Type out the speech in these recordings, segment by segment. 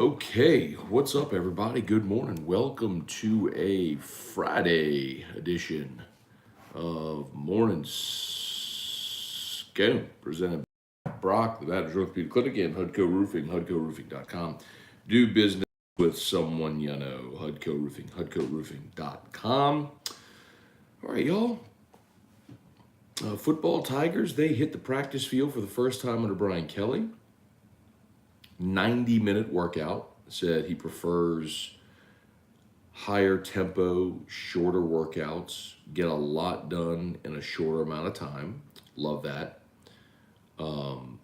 Okay, what's up, everybody? Good morning. Welcome to a Friday edition of Morning Scone, presented by Brock, the Batters Road Beauty Clinic, and HUDCO Roofing, HUDCORoofing.com. Do business with someone you know, HUDCO Roofing, HUDCORoofing.com. All right, y'all. Football Tigers, they hit the practice field for the first time under Brian Kelly. 90-minute workout. Said he prefers higher tempo, shorter workouts, get a lot done in a shorter amount of time. Love that. John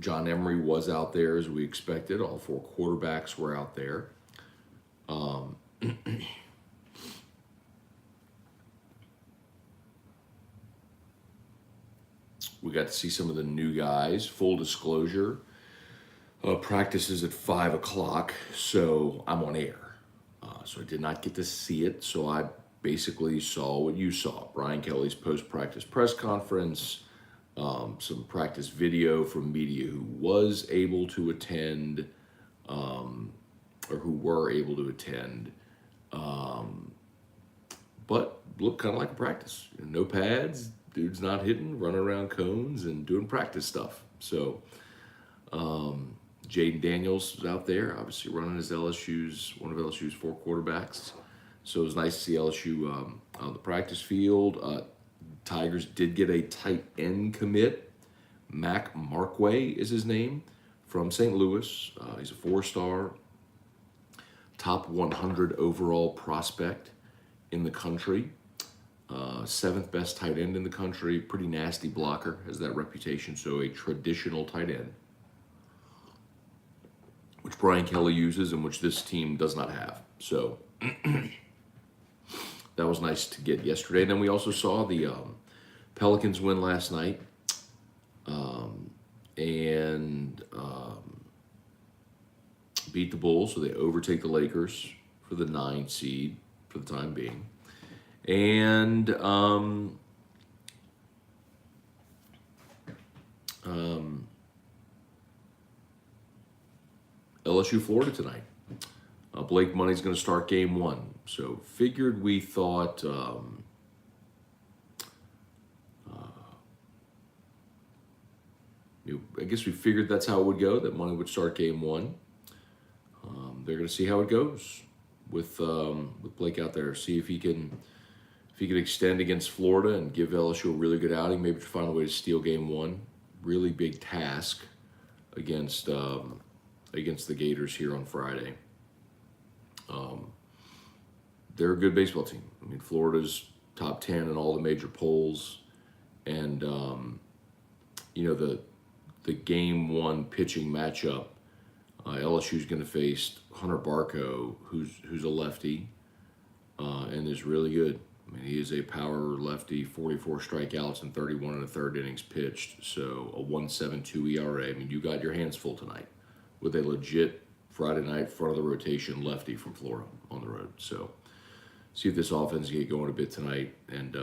Emery was out there as we expected. All four quarterbacks were out there. We got to see some of the new guys. Full disclosure, practice is at 5 o'clock, so I'm on air. So I did not get to see it, so I basically saw what you saw. Brian Kelly's post-practice press conference, some practice video from media who was able to attend, or who were able to attend, but looked kind of like a practice. No pads, dude's not hitting, running around cones and doing practice stuff. So Jaden Daniels was out there, obviously running as one of LSU's four quarterbacks. So it was nice to see LSU on the practice field. Tigers did get a tight end commit. Mac Markway is his name, from St. Louis. He's a four-star, top 100 overall prospect in the country. Seventh best tight end in the country. Pretty nasty blocker, has that reputation. So a traditional tight end, which Brian Kelly uses and which this team does not have. So that was nice to get yesterday. And then we also saw the Pelicans win last night, and beat the Bulls, so they overtake the Lakers for the 9 seed for the time being. And LSU Florida tonight. Blake Money's going to start game 1. So we thought I guess we figured that's how it would go, that Money would start game 1. They're going to see how it goes with Blake out there. See if he can extend against Florida and give LSU a really good outing. Maybe find a way to steal game 1. Really big task against the Gators here on Friday. They're a good baseball team. I mean, Florida's top 10 in all the major polls, and the game 1 pitching matchup, LSU's going to face Hunter Barco, who's a lefty, and is really good. I mean, he is a power lefty, 44 strikeouts and 31 and a third innings pitched, so a 1.72 ERA. I mean, you got your hands full tonight with a legit Friday night front of the rotation lefty from Florida on the road. So see if this offense can get going a bit tonight, and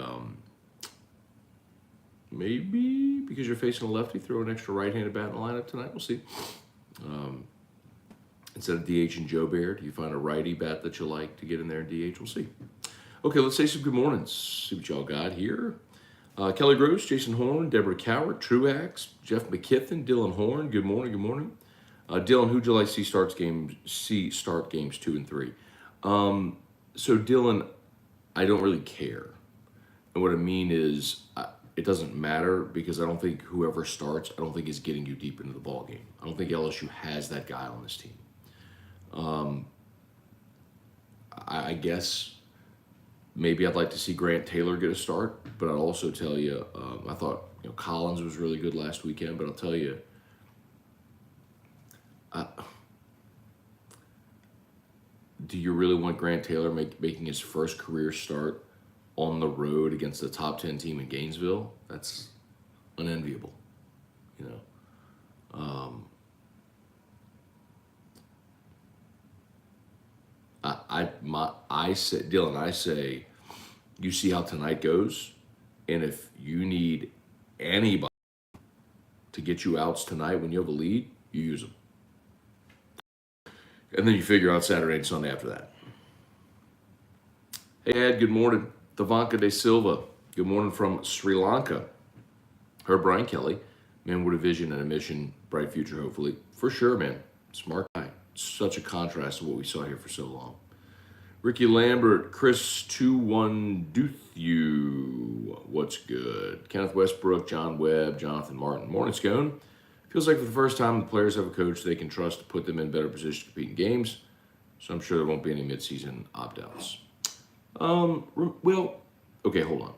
maybe because you're facing a lefty, throw an extra right-handed bat in the lineup tonight. We'll see. Instead of DH and Joe Baird, you find a righty bat that you like to get in there and DH. We'll see. Okay, let's say some good mornings. See what y'all got here. Kelly Gross, Jason Horn, Deborah Cowart, Truax, Jeff McKithen, Dylan Horn. Good morning. Good morning. Dylan, who'd you like to see start games 2 and 3? So Dylan, I don't really care. And what I mean is, it doesn't matter, because I don't think whoever starts, I don't think is getting you deep into the ball game. I don't think LSU has that guy on this team. I guess maybe I'd like to see Grant Taylor get a start, but I'll also tell you, I thought Collins was really good last weekend, but I'll tell you, do you really want Grant Taylor making his first career start on the road against the top 10 team in Gainesville? That's unenviable, I say, Dylan, you see how tonight goes, and if you need anybody to get you outs tonight when you have a lead, you use them. And then you figure out Saturday and Sunday after that. Hey, Ed, good morning. Davanka De Silva, good morning from Sri Lanka. Her Brian Kelly, man with a vision and a mission, bright future, hopefully. For sure, man. Smart guy. Such a contrast to what we saw here for so long. Ricky Lambert, Chris 21 Duthyu, what's good? Kenneth Westbrook, John Webb, Jonathan Martin. Morning, Scone. Feels like for the first time the players have a coach they can trust to put them in better position to compete in games. So I'm sure there won't be any midseason opt-outs. Well, okay, hold on.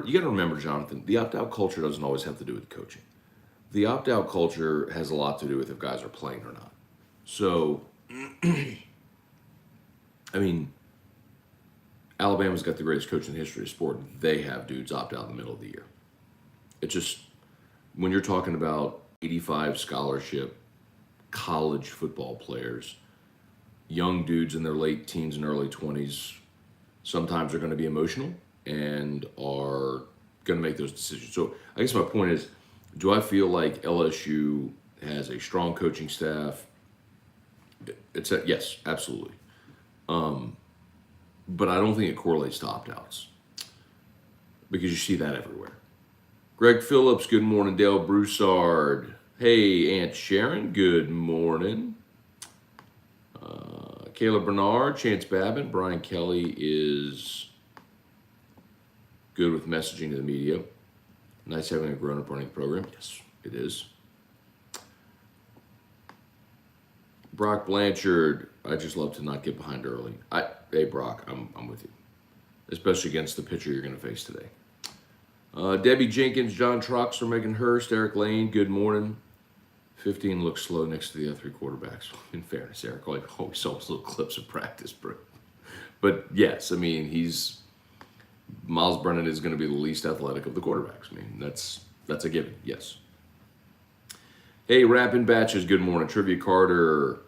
You got to remember, Jonathan, the opt-out culture doesn't always have to do with coaching. The opt-out culture has a lot to do with if guys are playing or not. So, I mean, Alabama's got the greatest coach in the history of sport. They have dudes opt out in the middle of the year. It's just, when you're talking about 85 scholarship college football players, young dudes in their late teens and early 20s, sometimes are going to be emotional and are going to make those decisions. So I guess my point is, do I feel like LSU has a strong coaching staff? Yes, absolutely. But I don't think it correlates to opt-outs because you see that everywhere. Greg Phillips, good morning. Dale Broussard. Hey, Aunt Sharon, good morning. Kayla Bernard, Chance Babin, Brian Kelly is good with messaging to the media. Nice having a grown-up running the program. Yes, it is. Brock Blanchard, I just love to not get behind early. Hey, Brock, I'm with you, especially against the pitcher you're going to face today. Debbie Jenkins, John Troxler, Megan Hurst, Eric Lane, good morning. 15 looks slow next to the other three quarterbacks. In fairness, Eric, we saw those little clips of practice, bro. But yes, I mean, Miles Brennan is going to be the least athletic of the quarterbacks. I mean, that's a given, yes. Hey, Rapping Batches, good morning. Trivia Carter,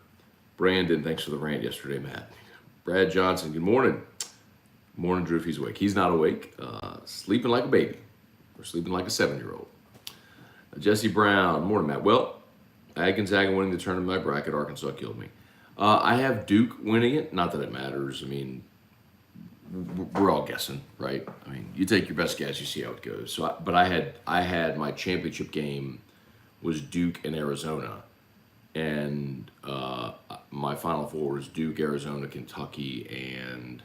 Brandon, thanks for the rant yesterday, Matt. Brad Johnson, good morning. Morning, Drew, if he's awake. He's not awake, sleeping like a baby, or sleeping like a 7-year-old. Jesse Brown, morning, Matt. Well, I had Gonzaga winning the tournament in my bracket. Arkansas killed me. I have Duke winning it. Not that it matters. I mean, we're all guessing, right? I mean, you take your best guess, you see how it goes. But I had my championship game was Duke and Arizona, and my Final Four was Duke, Arizona, Kentucky, and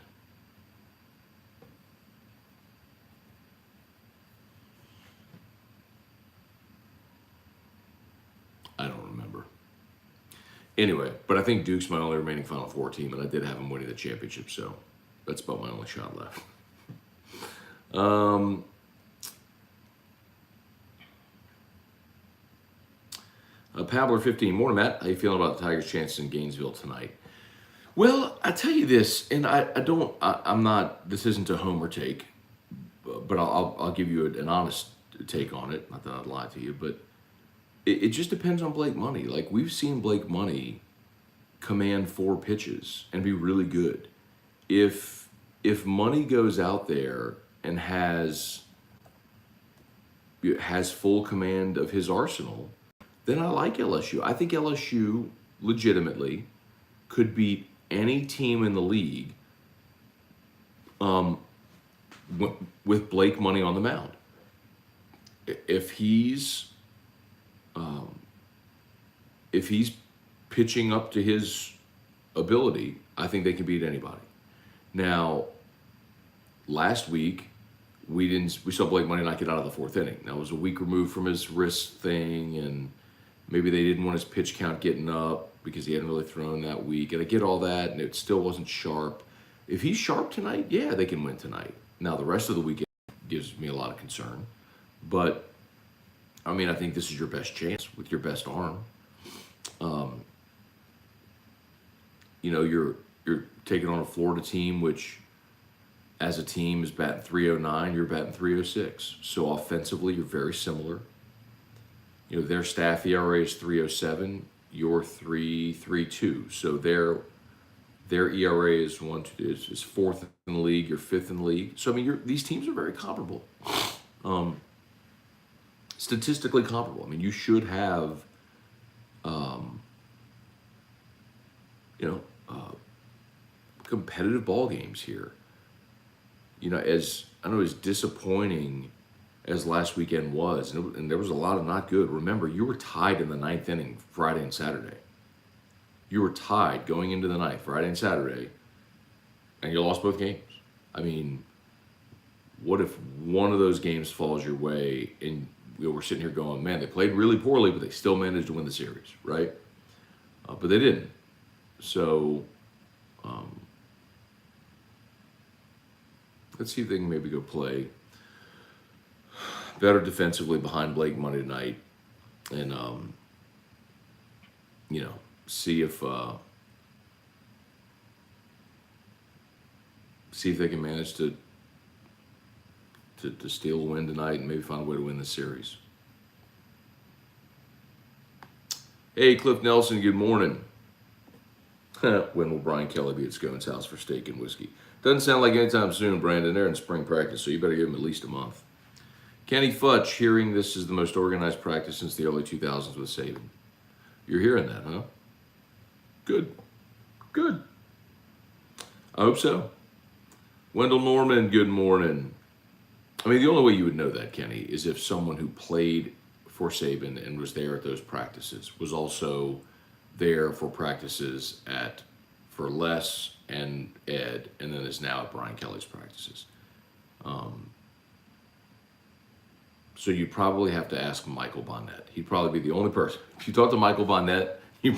I don't remember. Anyway, but I think Duke's my only remaining Final Four team, and I did have them winning the championship, so that's about my only shot left. Pabler 15, morning, Matt. How you feeling about the Tigers' chances in Gainesville tonight? Well, I tell you this, and I'm not. This isn't a homer take, but I'll give you an honest take on it. Not that I'd lie to you, but it just depends on Blake Money. Like, we've seen Blake Money command 4 pitches and be really good. If Money goes out there and has full command of his arsenal, then I like LSU. I think LSU legitimately could beat any team in the league with Blake Money on the mound. If he's pitching up to his ability, I think they can beat anybody. Now, last week, we saw Blake Money not get out of the 4th inning. That was a week removed from his wrist thing, and maybe they didn't want his pitch count getting up because he hadn't really thrown that week. And I get all that, and it still wasn't sharp. If he's sharp tonight, yeah, they can win tonight. Now, the rest of the weekend gives me a lot of concern. But, I mean, I think this is your best chance with your best arm. You're taking on a Florida team, which as a team is batting 309, you're batting 306. So offensively, you're very similar. Their staff ERA is 307, you're 3.32. So their ERA is 4th in the league, you're 5th in the league. So I mean, these teams are very comparable. Statistically comparable. I mean, you should have you know, competitive ball games here. You know, as I know, as disappointing as last weekend was, and there was a lot of not good. Remember, you were tied in the ninth inning Friday and Saturday. You were tied going into the ninth, Friday and Saturday, and you lost both games. I mean, what if one of those games falls your way and we're sitting here going, man, they played really poorly, but they still managed to win the series, right? But they didn't. So let's see if they can maybe go play better defensively behind Blake Monday night, and you know, see if they can manage to steal a win tonight and maybe find a way to win this series. Hey, Cliff Nelson, good morning. When will Brian Kelly be at Scone's house for steak and whiskey? Doesn't sound like anytime soon, Brandon. They're in spring practice, so you better give him at least a month. Kenny Futch, hearing this is the most organized practice since the early 2000s with Saban. You're hearing that, huh? Good. Good. I hope so. Wendell Norman, good morning. I mean, the only way you would know that, Kenny, is if someone who played for Saban and was there at those practices was also there for practices for Les and Ed, and then is now at Brian Kelly's practices. So you probably have to ask Michael Bonnet. He'd probably be the only person. If you talk to Michael Bonnet, he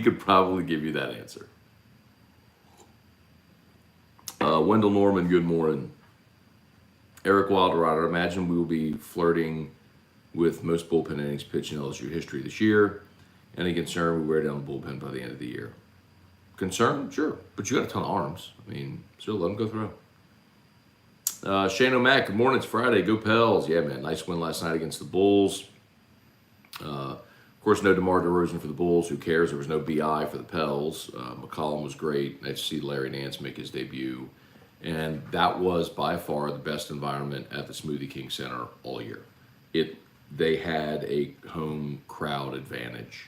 could probably give you that answer. Wendell Norman, good morning. Eric Wilderod, I imagine we will be flirting with most bullpen innings pitched in LSU history this year. Any concern we wear down the bullpen by the end of the year? Concern? Sure. But you got a ton of arms. I mean, still let them go through. Shane O'Mac, good morning. It's Friday. Go Pels. Yeah, man. Nice win last night against the Bulls. Of course, no DeMar DeRozan for the Bulls. Who cares? There was no BI for the Pels. McCollum was great. Nice to see Larry Nance make his debut. And that was by far the best environment at the Smoothie King Center all year. They had a home crowd advantage,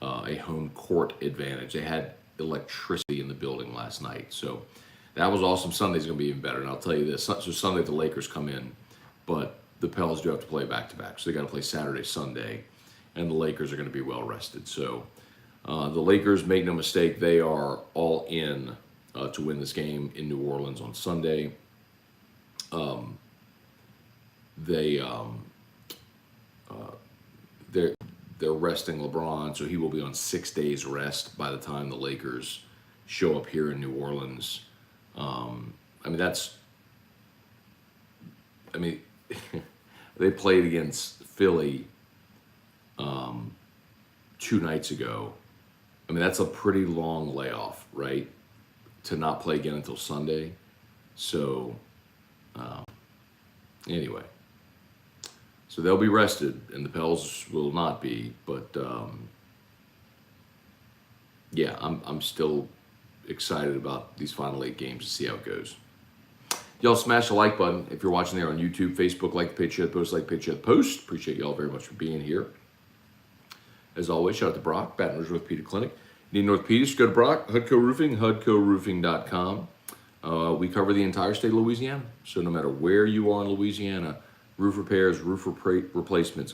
a home court advantage. They had electricity in the building last night. So that was awesome. Sunday's going to be even better. And I'll tell you this. So Sunday the Lakers come in, but the Pels do have to play back-to-back. So they got to play Saturday, Sunday, and the Lakers are going to be well rested. So the Lakers, make no mistake, they are all in to win this game in New Orleans on Sunday. They're resting LeBron, so he will be on 6 days rest by the time the Lakers show up here in New Orleans. They played against Philly 2 nights ago. I mean, that's a pretty long layoff, right? To not play again until Sunday. So, anyway. So they'll be rested, and the Pels will not be. But, yeah, I'm still excited about these final 8 games to see how it goes. Y'all smash the like button if you're watching there on YouTube, Facebook, like the page, share the post, like the page, share the post. Appreciate y'all very much for being here. As always, shout out to Brock, Baton Rouge Orthopedic Clinic. Need an orthopedist, go to Brock, Hudco Roofing, HudcoRoofing.com. We cover the entire state of Louisiana. So no matter where you are in Louisiana, roof repairs, roof replacements,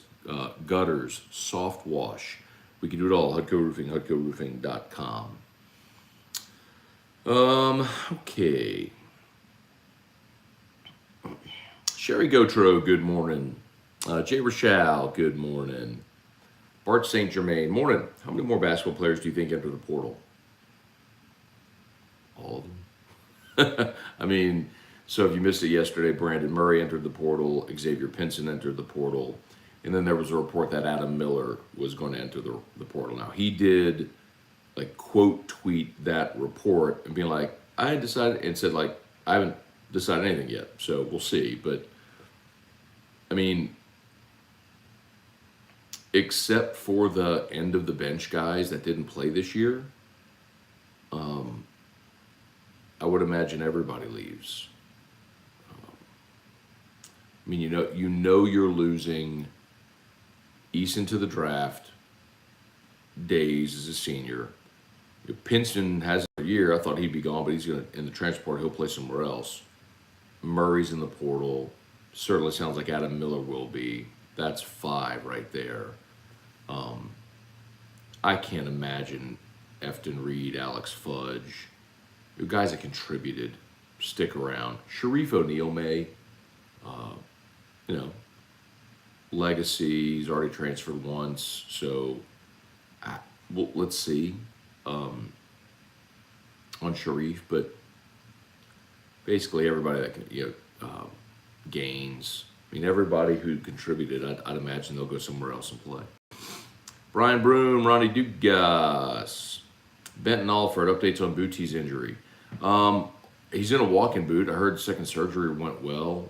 gutters, soft wash, we can do it all. Hudco Roofing, HudcoRoofing.com. Okay. Sherry Gautreau, good morning. Jay Rochelle, good morning. Bart St. Germain, morning. How many more basketball players do you think enter the portal? All of them. I mean, so if you missed it yesterday, Brandon Murray entered the portal, Xavier Pinson entered the portal, and then there was a report that Adam Miller was going to enter the portal. Now, he did, quote tweet that report and be like, I had decided, and said, I haven't decided anything yet, so we'll see. But, I mean, except for the end of the bench guys that didn't play this year, I would imagine everybody leaves. I mean, you know you're losing Eason to the draft, days as a senior. Pinson has a year. I thought he'd be gone, but he's going to, in the transfer portal, he'll play somewhere else. Murray's in the portal. Certainly sounds like Adam Miller will be. That's 5 right there. I can't imagine Efton Reed, Alex Fudge, the guys that contributed, stick around. Sharif O'Neal may, legacy. He's already transferred once, so well, let's see on Sharif. But basically, everybody that can, Gaines. I mean, everybody who contributed, I'd imagine they'll go somewhere else and play. Brian Broom, Ronnie Dugas, Benton Alford, updates on Bootie's injury. He's in a walking boot. I heard second surgery went well.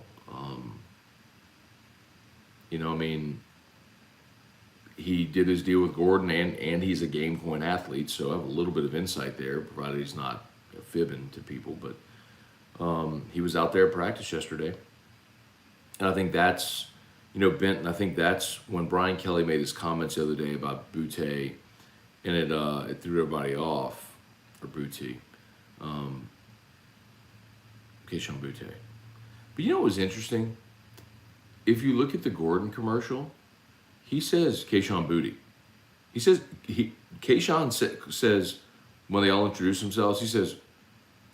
He did his deal with Gordon, and he's a game point athlete, so I have a little bit of insight there, provided he's not fibbing to people. But he was out there at practice yesterday. And I think that's, Benton, I think that's when Brian Kelly made his comments the other day about Butte, and it threw everybody off for Butte. Keishon Butte. But what was interesting? If you look at the Gordon commercial, he says Keishon Booty. He says, Keishon says, when they all introduce themselves, he says,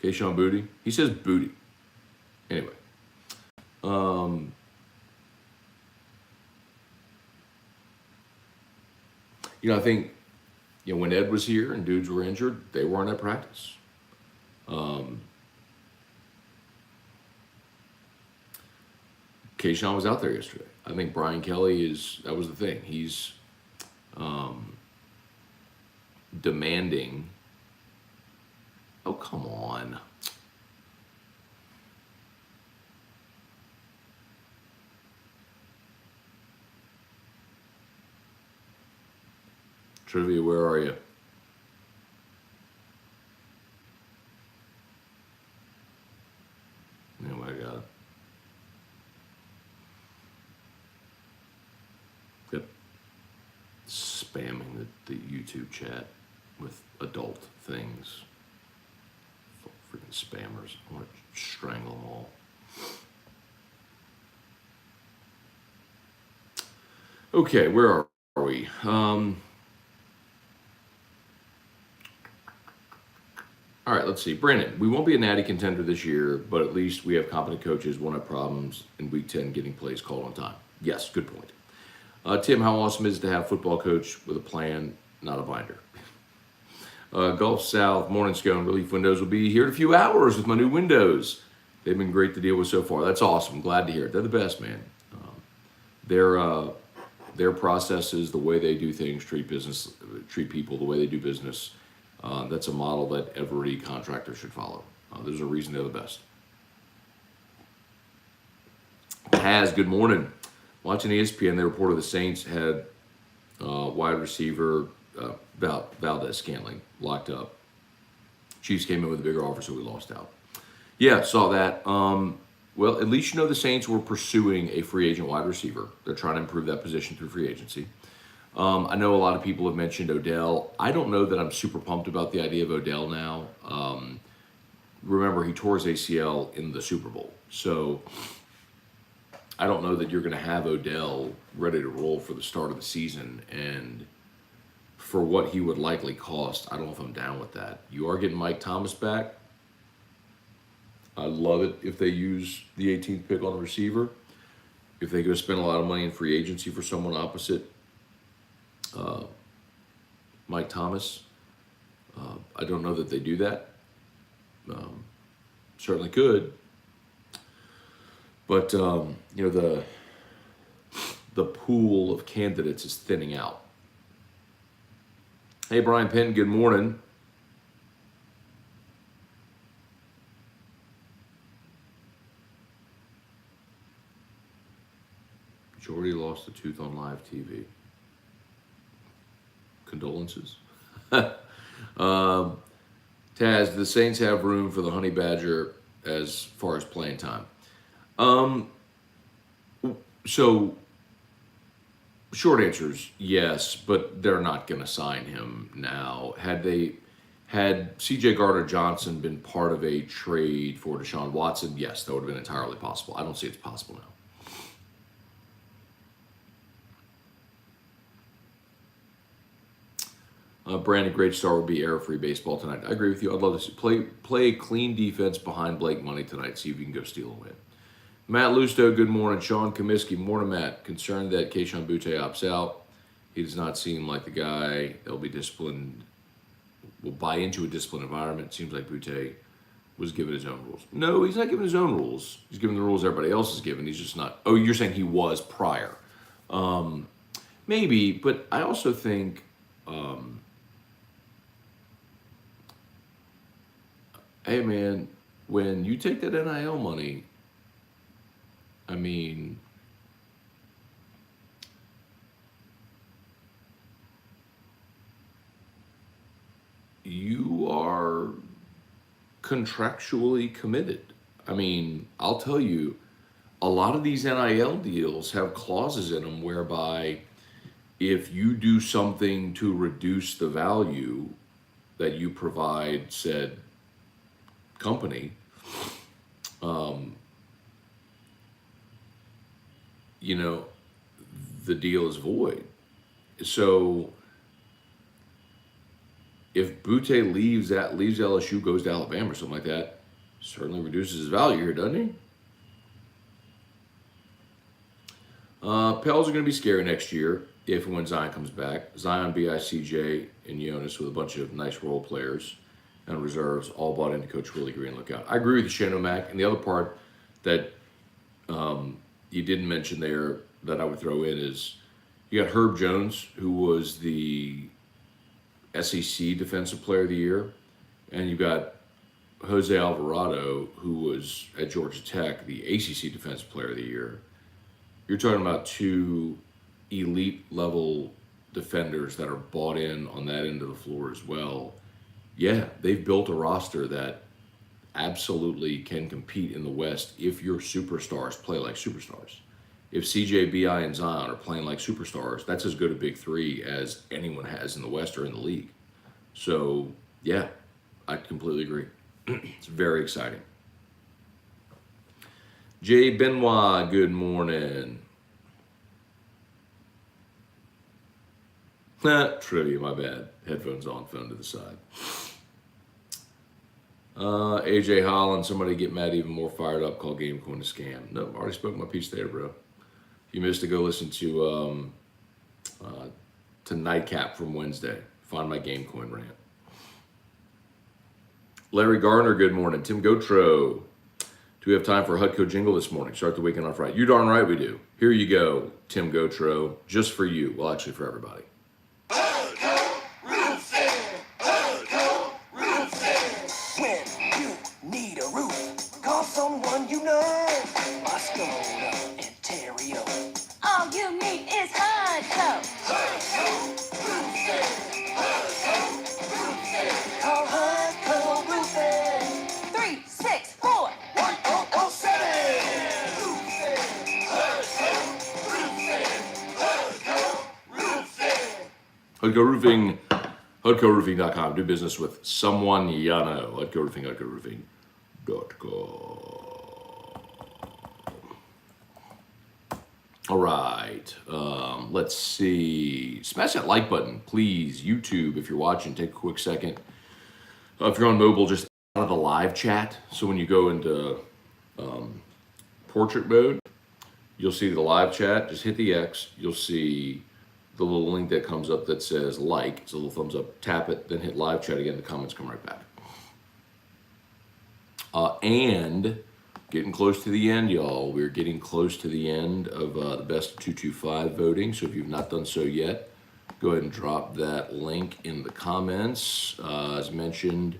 Keishon Booty. He says Booty. Anyway. I think, when Ed was here and dudes were injured, they weren't at practice. Keishon was out there yesterday. I think Brian Kelly that was the thing. He's demanding. Oh, come on. Trivia, where are you? Anyway, I got it. Yep. Spamming the YouTube chat with adult things. Freaking spammers. I want to strangle them all. Okay, where are we? All right, let's see. Brandon, we won't be a natty contender this year, but at least we have competent coaches, won't have problems in Week 10 getting plays called on time. Yes, good point. Tim, how awesome is it to have a football coach with a plan, not a binder? Gulf South, morning Scone, Relief Windows will be here in a few hours with my new windows. They've been great to deal with so far. That's awesome. Glad to hear it. They're the best, man. Their processes, the way they do things, treat people, the way they do business, that's a model that every contractor should follow. There's a reason they're the best. Good morning. Watching ESPN, they reported the Saints had wide receiver Valdez-Scantling locked up. Chiefs came in with a bigger offer, so we lost out. Yeah, saw that. Well, at least the Saints were pursuing a free agent wide receiver. They're trying to improve that position through free agency. I know a lot of people have mentioned Odell. I don't know that I'm super pumped about the idea of Odell now. Remember, he tore his ACL in the Super Bowl. So I don't know that you're going to have Odell ready to roll for the start of the season. And for what he would likely cost, I don't know if I'm down with that. You are getting Mike Thomas back. I love it if they use the 18th pick on the receiver. If they go spend a lot of money in free agency for someone opposite Mike Thomas, I don't know that they do that. Certainly could. But, the pool of candidates is thinning out. Hey, Brian Penn, good morning. Jordy lost a tooth on live TV. Condolences. Taz, the Saints have room for the Honey Badger as far as playing time. So Short answer is yes, but they're not going to sign him now. Had C.J. Gardner-Johnson been part of a trade for Deshaun Watson, yes, that would have been entirely possible. I don't see it's possible now. Brandon, great start would be error-free baseball tonight. I agree with you. I'd love to play clean defense behind Blake Money tonight. See if you can go steal a win. Matt Lusto, good morning. Sean Comiskey, morning, Matt. Concerned that Kayshon Boutte opts out. He does not seem like the guy that will be disciplined, will buy into a disciplined environment. Seems like Boutte was given his own rules. No, he's not given his own rules. He's given the rules everybody else is given. He's just not. Oh, you're saying he was prior. Maybe, but I also think, hey, man, when you take that NIL money, I mean, you are contractually committed. I mean, I'll tell you, a lot of these NIL deals have clauses in them whereby if you do something to reduce the value that you provide said company, you know, the deal is void. So if Boutte leaves LSU, goes to Alabama or something like that, certainly reduces his value here, doesn't he? Pels are going to be scary next year if and when Zion comes back. Zion, B.I., CJ, and Jonas with a bunch of nice role players and reserves, all bought into Coach Willie Green. Look out. I agree with you, Shano Mac. And the other part that you didn't mention there that I would throw in is you got Herb Jones, who was the SEC Defensive Player of the Year, and you've got Jose Alvarado, who was at Georgia Tech, the ACC Defensive Player of the Year. You're talking about two elite level defenders that are bought in on that end of the floor as well. Yeah, they've built a roster that absolutely can compete in the West if your superstars play like superstars. If CJ, BI, and Zion are playing like superstars, that's as good a big three as anyone has in the West or in the league. So, yeah, I completely agree. It's very exciting. Jay Benoit, good morning. Trivia, my bad. Headphones on, phone to the side. AJ Holland, somebody get Matt even more fired up, call Gamecoin a scam. No, I already spoke my piece there, bro. If you missed it, go listen to Nightcap from Wednesday. Find my Gamecoin rant. Larry Garner, good morning. Tim Gotro, do we have time for a Hutco jingle this morning? Start the weekend off right. You darn right we do. Here you go, Tim Gotro, just for you. Well, actually for everybody. Someone you know, Scone and Terrio. All you need is Hutco. Call Hutco Roofing. 364-1007. Hutco Roofing, HutcoRoofing.com. Do business with someone you know. Hutco Roofing, HutcoRoofing.com. All right, let's see. Smash that like button, please. YouTube, if you're watching, take a quick second. If you're on mobile, just out of the live chat. So when you go into portrait mode, you'll see the live chat. Just hit the X. You'll see the little link that comes up that says like. It's a little thumbs up. Tap it, then hit live chat again. The comments come right back. And getting close to the end, y'all. We're getting close to the end of the best of 225 voting. So if you've not done so yet, go ahead and drop that link in the comments. As mentioned,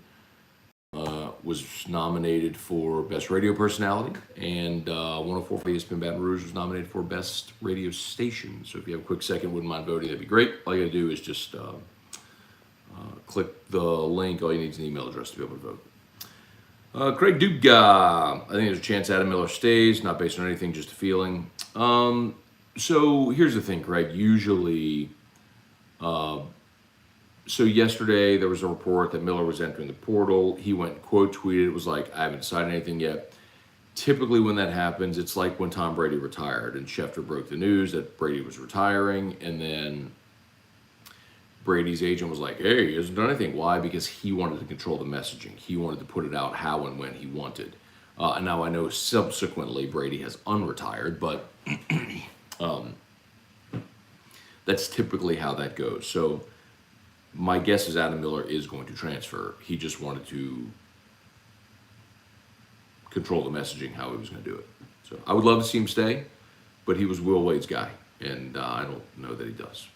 was nominated for Best Radio Personality, and 104 for ESPN Baton Rouge was nominated for Best Radio Station. So if you have a quick second, wouldn't mind voting, that'd be great. All you gotta do is just click the link. All you need is an email address to be able to vote. Craig Duga, I think there's a chance Adam Miller stays, not based on anything, just a feeling. So here's the thing, Craig. Usually, so yesterday there was a report that Miller was entering the portal. He went and quote tweeted. It was like, I haven't decided anything yet. Typically, when that happens, it's like when Tom Brady retired and Schefter broke the news that Brady was retiring, and then Brady's agent was like, hey, he hasn't done anything. Why? Because he wanted to control the messaging. He wanted to put it out how and when he wanted. And now I know subsequently Brady has unretired, but that's typically how that goes. So my guess is Adam Miller is going to transfer. He just wanted to control the messaging, how he was going to do it. So I would love to see him stay, but he was Will Wade's guy, and I don't know that he does.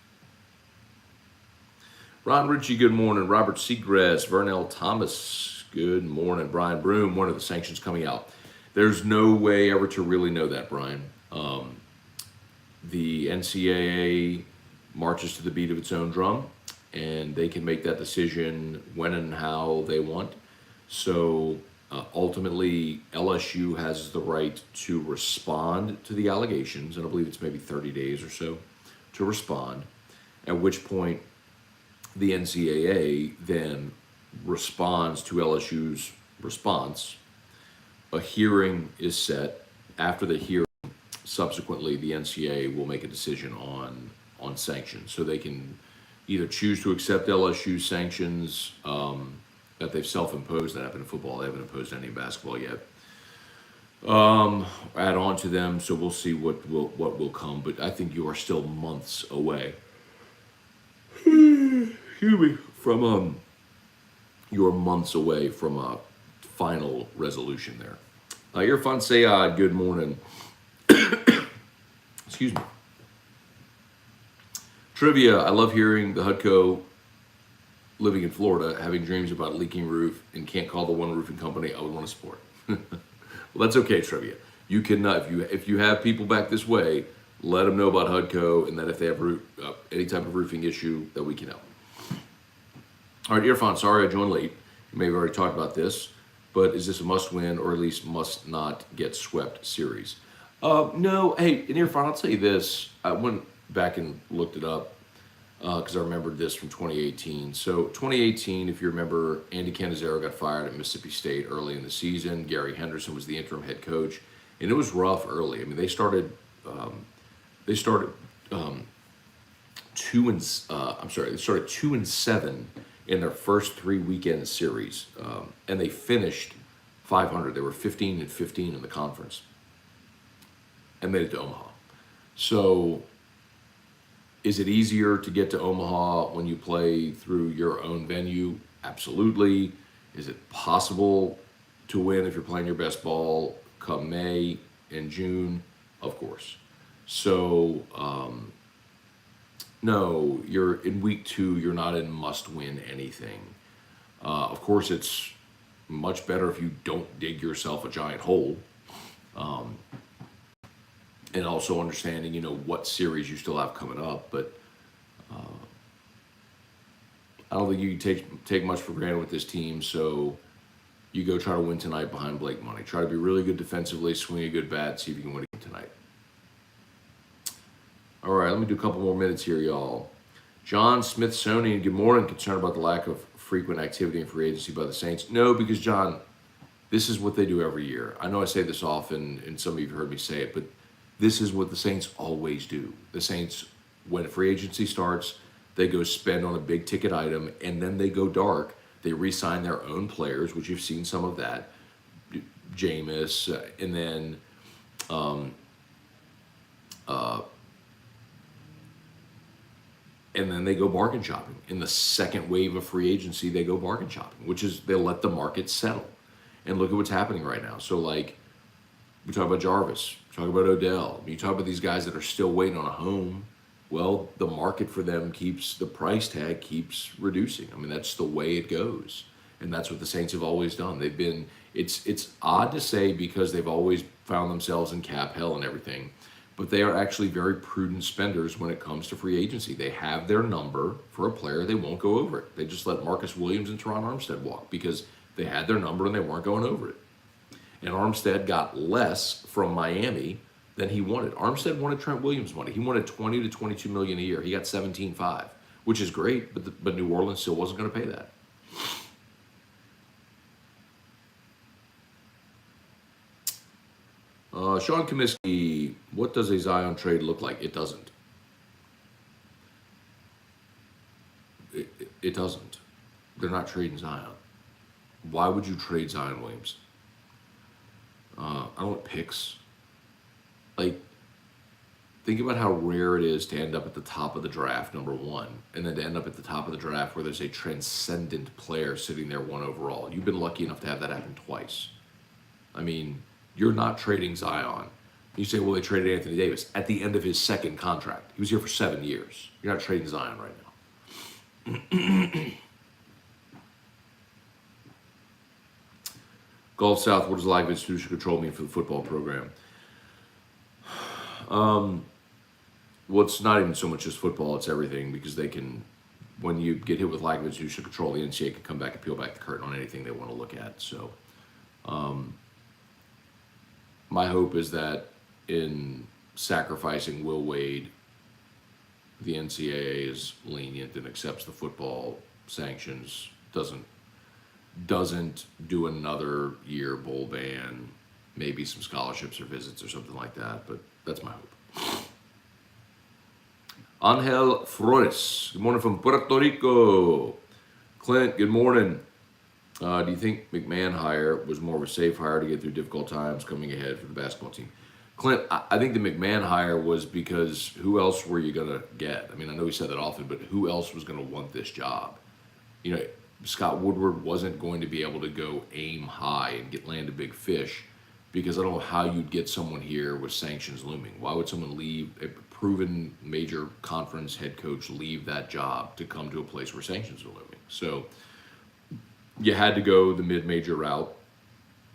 Ron Ritchie, good morning. Robert Seagrass, Vernell Thomas, good morning. Brian Broom, when are the sanctions coming out? There's no way ever to really know that, Brian. The NCAA marches to the beat of its own drum, and they can make that decision when and how they want. So ultimately, LSU has the right to respond to the allegations, and I believe it's maybe 30 days or so to respond, at which point the NCAA then responds to LSU's response. A hearing is set. After the hearing, subsequently, the NCAA will make a decision on sanctions. So they can either choose to accept LSU sanctions that they've self-imposed. That happened in football. They haven't imposed any in basketball yet. Add on to them. So we'll see what will come. But I think you are still months away. Excuse me. From you're months away from a final resolution there. Irfan Sayad, good morning. Excuse me. Trivia, I love hearing the Hudco living in Florida, having dreams about leaking roof and can't call the one roofing company I would want to support. Well, that's okay, Trivia. You can, if you have people back this way, let them know about Hudco, and that if they have any type of roofing issue, that we can help. All right, Irfan, sorry I joined late. You may have already talked about this, but is this a must-win or at least must not get swept series? No, hey, and Irfan, I'll tell you this. I went back and looked it up because I remembered this from 2018. So 2018, if you remember, Andy Cannizaro got fired at Mississippi State early in the season. Gary Henderson was the interim head coach, and it was rough early. I mean, they started 2-7 in their first 3 weekend series, and they finished 500. They were 15-15 in the conference, and made it to Omaha. So, is it easier to get to Omaha when you play through your own venue? Absolutely. Is it possible to win if you're playing your best ball come May and June? Of course. So, no, you're in week 2, you're not in must-win anything. Of course, it's much better if you don't dig yourself a giant hole. And also understanding, what series you still have coming up. But I don't think you can take much for granted with this team. So you go try to win tonight behind Blake Money. Try to be really good defensively, swing a good bat, see if you can win it tonight. All right, let me do a couple more minutes here, y'all. John Smithsonian, good morning. Concerned about the lack of frequent activity in free agency by the Saints? No, because, John, this is what they do every year. I know I say this often, and some of you have heard me say it, but this is what the Saints always do. The Saints, when free agency starts, they go spend on a big ticket item, and then they go dark. They re-sign their own players, which you've seen some of that, Jameis, and then they go bargain shopping. In the second wave of free agency, they go bargain shopping, which is they let the market settle. And look at what's happening right now. So, we talk about Jarvis, talk about Odell. You talk about these guys that are still waiting on a home. Well, the market for them the price tag keeps reducing. I mean, that's the way it goes. And that's what the Saints have always done. It's odd to say because they've always found themselves in cap hell and everything, but they are actually very prudent spenders when it comes to free agency. They have their number for a player. They won't go over it. They just let Marcus Williams and Teron Armstead walk because they had their number and they weren't going over it. And Armstead got less from Miami than he wanted. Armstead wanted Trent Williams money. He wanted 20 to 22 million a year. He got 17.5, which is great, but New Orleans still wasn't going to pay that. Sean Comiskey, what does a Zion trade look like? It doesn't. It doesn't. They're not trading Zion. Why would you trade Zion Williams? I don't want picks. Like, think about how rare it is to end up at the top of the draft, number one, and then to end up at the top of the draft where there's a transcendent player sitting there 1 overall. You've been lucky enough to have that happen twice. I mean, you're not trading Zion. You say, well, they traded Anthony Davis at the end of his second contract. He was here for 7 years. You're not trading Zion right now. Gulf South, what does lack of institutional control mean for the football program? Well, it's not even so much just football, it's everything, because they can, when you get hit with lack of institutional control, the NCAA can come back and peel back the curtain on anything they want to look at. So, my hope is that in sacrificing Will Wade, the NCAA is lenient and accepts the football sanctions, doesn't do another year bowl ban, maybe some scholarships or visits or something like that, but that's my hope. Angel Flores, good morning from Puerto Rico. Clint, good morning. Do you think McMahon hire was more of a safe hire to get through difficult times coming ahead for the basketball team? Clint, I think the McMahon hire was because who else were you going to get? I mean, I know we said that often, but who else was going to want this job? You know, Scott Woodward wasn't going to be able to go aim high and land a big fish, because I don't know how you'd get someone here with sanctions looming. Why would someone leave, a proven major conference head coach, leave that job to come to a place where sanctions are looming? So you had to go the mid-major route.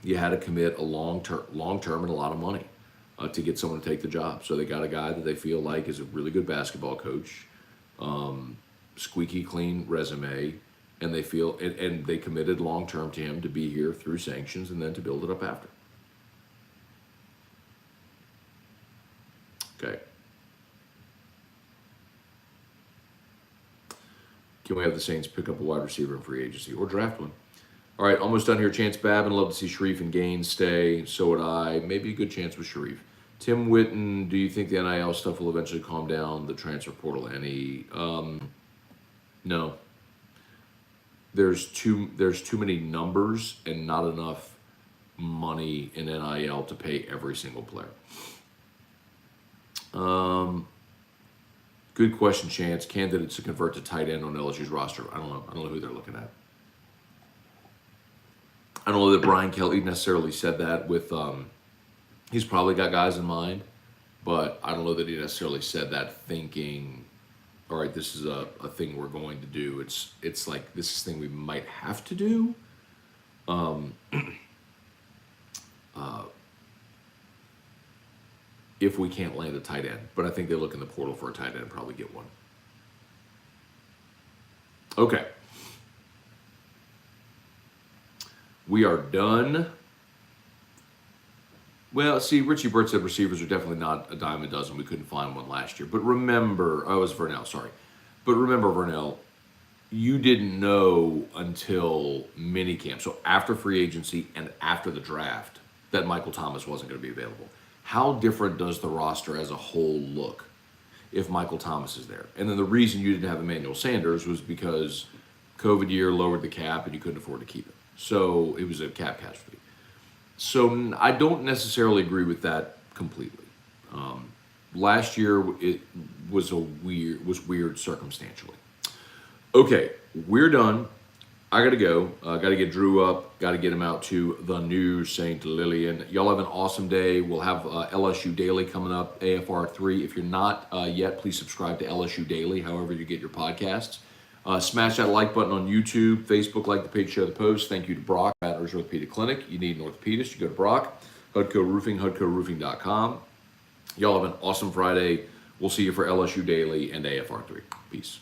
You had to commit a long-term and a lot of money to get someone to take the job. So they got a guy that they feel like is a really good basketball coach, squeaky clean resume, and they feel and they committed long-term to him to be here through sanctions and then to build it up after. Okay. Can we have the Saints pick up a wide receiver in free agency or draft one? All right, almost done here. Chance Babin, love to see Sharif and Gaines stay. So would I. Maybe a good chance with Sharif. Tim Witten, do you think the NIL stuff will eventually calm down the transfer portal any? No. There's too many numbers and not enough money in NIL to pay every single player. Good question, Chance. Candidates to convert to tight end on LSU's roster. I don't know. I don't know who they're looking at. I don't know that Brian Kelly necessarily said that with, he's probably got guys in mind, but I don't know that he necessarily said that thinking, all right, this is a thing we're going to do. It's like, this is a thing we might have to do. If we can't land a tight end. But I think they look in the portal for a tight end and probably get one. Okay. We are done. Well, see, Richie Burt said receivers are definitely not a dime a dozen. We couldn't find one last year. But remember, it was Vernell, sorry. But remember, Vernell, you didn't know until minicamp, so after free agency and after the draft, that Michael Thomas wasn't going to be available. How different does the roster as a whole look if Michael Thomas is there? And then the reason you didn't have Emmanuel Sanders was because COVID year lowered the cap and you couldn't afford to keep it. So it was a cap casualty. So I don't necessarily agree with that completely. Last year it was weird circumstantially. Okay, we're done. I gotta go. Gotta get Drew up. Gotta get him out to the new St. Lillian. Y'all have an awesome day. We'll have LSU Daily coming up, AFR3. If you're not yet, please subscribe to LSU Daily, however you get your podcasts. Smash that like button on YouTube, Facebook, like the page, share the post. Thank you to Brock, Matters Orthopedic Clinic. You need an orthopedist, you go to Brock. Hudco Roofing, HudcoRoofing.com. Y'all have an awesome Friday. We'll see you for LSU Daily and AFR3. Peace.